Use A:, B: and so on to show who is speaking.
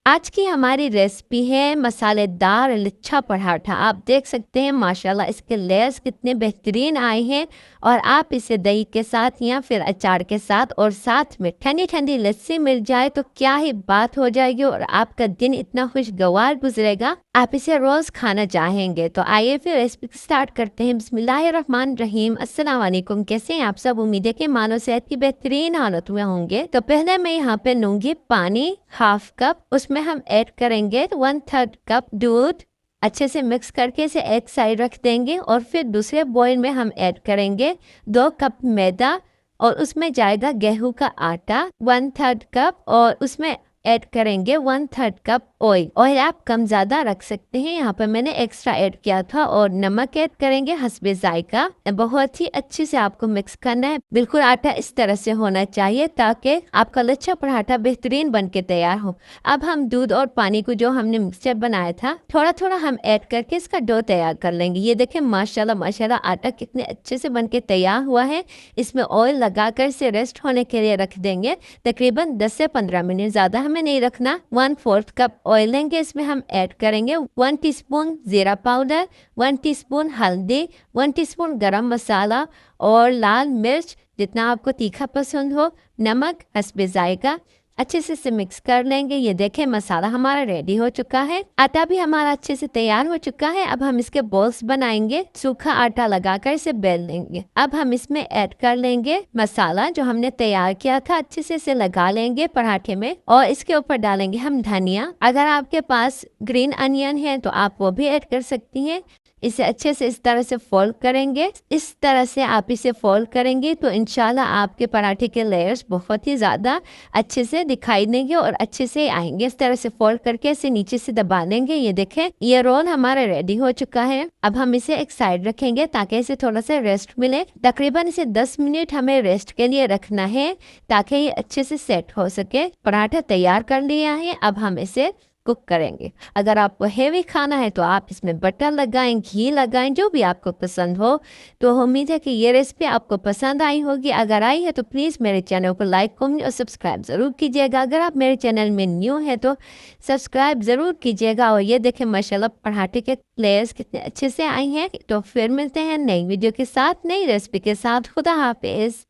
A: आज की हमारी रेसिपी है मसालेदार लच्छा पराठा। आप देख सकते हैं माशाल्लाह इसके लेयर्स कितने बेहतरीन आए हैं और आप इसे दही के साथ या फिर अचार के साथ और साथ में ठंडी ठंडी लस्सी मिल जाए तो क्या ही बात हो जाएगी और आपका दिन इतना खुशगवार गुजरेगा, आप इसे रोज खाना चाहेंगे। तो आइए फिर रेसिपी स्टार्ट करते हैं। बिस्मिल्लाहिर्रहमानिर्रहीम। अस्सलाम वालेकुम। कैसे हैं आप सब? उम्मीद है कि मानो सेहत की बेहतरीन हालत में होंगे। तो पहले मैं यहाँ पे लूंगी पानी हाफ कप, उसमें हम ऐड करेंगे 1/3 कप दूध। अच्छे से मिक्स करके इसे एक साइड रख देंगे और फिर दूसरे बॉईल में हम ऐड करेंगे 2 कप मैदा और उसमें जाएगा गेहूं का आटा 1/3 कप और उसमें ऐड करेंगे 1/3 कप ऑयल। ऑयल आप कम ज़्यादा रख सकते हैं, यहाँ पर मैंने एक्स्ट्रा ऐड किया था। और नमक ऐड करेंगे हस्बे जायका। बहुत ही अच्छे से आपको मिक्स करना है। बिल्कुल आटा इस तरह से होना चाहिए ताकि आपका लच्छा पराठा बेहतरीन बन के तैयार हो। अब हम दूध और पानी को जो हमने मिक्सचर बनाया था थोड़ा थोड़ा हम ऐड करके इसका डो तैयार कर लेंगे। ये देखें माशाल्लाह माशाल्लाह आटा कितने अच्छे से बन के तैयार हुआ है। इसमें ऑयल लगाकर इसे रेस्ट होने के लिए रख देंगे तकरीबन 10 से 15 मिनट, ज़्यादा हमें नहीं रखना। 1/4 कप ऑयल लेंगे, इसमें हम ऐड करेंगे 1 टीस्पून जीरा पाउडर, 1 टीस्पून हल्दी, 1 टीस्पून गरम मसाला और लाल मिर्च जितना आपको तीखा पसंद हो, नमक हस्बे जायका। अच्छे से इसे मिक्स कर लेंगे। ये देखें मसाला हमारा रेडी हो चुका है, आटा भी हमारा अच्छे से तैयार हो चुका है। अब हम इसके बॉल्स बनाएंगे, सूखा आटा लगाकर इसे बेल लेंगे। अब हम इसमें ऐड कर लेंगे मसाला जो हमने तैयार किया था, अच्छे से इसे लगा लेंगे पराठे में और इसके ऊपर डालेंगे हम धनिया। अगर आपके पास ग्रीन अनियन है तो आप वो भी ऐड कर सकती हैं। इसे अच्छे से इस तरह से फोल्ड करेंगे। इस तरह से आप इसे फोल्ड करेंगे तो इंशाल्लाह आपके पराठे के लेयर्स बहुत ही ज़्यादा अच्छे से दिखाई देंगे और अच्छे से आएंगे। इस तरह से फोल्ड करके इसे नीचे से दबा लेंगे। ये देखें ये रोल हमारा रेडी हो चुका है। अब हम इसे एक साइड रखेंगे ताकि इसे थोड़ा सा रेस्ट मिले। तकरीबन इसे 10 मिनट हमें रेस्ट के लिए रखना है ताकि ये अच्छे से सेट हो सके। पराठा तैयार कर लिया है, अब हम इसे कुक करेंगे। अगर आपको हेवी खाना है तो आप इसमें बटर लगाएं, घी लगाएं, जो भी आपको पसंद हो। तो उम्मीद है कि ये रेसिपी आपको पसंद आई होगी। अगर आई है तो प्लीज़ मेरे चैनल को लाइक कमेंट और सब्सक्राइब ज़रूर कीजिएगा। अगर आप मेरे चैनल में न्यू है तो सब्सक्राइब ज़रूर कीजिएगा। और ये देखें माशाल्लाह पराठे के लेयर्स कितने अच्छे से आई हैं। तो फिर मिलते हैं नई वीडियो के साथ, नई रेसिपी के साथ। खुदा हाफिज़।